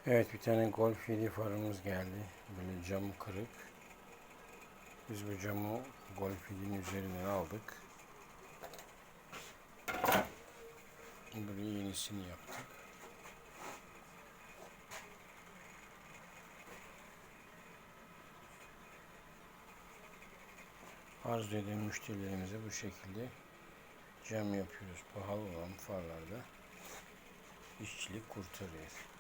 Evet, bir tane Golf 7 farımız geldi. Böyle camı kırık. Biz bu camı Golf 7'nin üzerinden aldık. Buraya yenisini yaptık. Arzu eden müşterilerimize bu şekilde cam yapıyoruz. Pahalı olan farlarda işçilik kurtarıyor.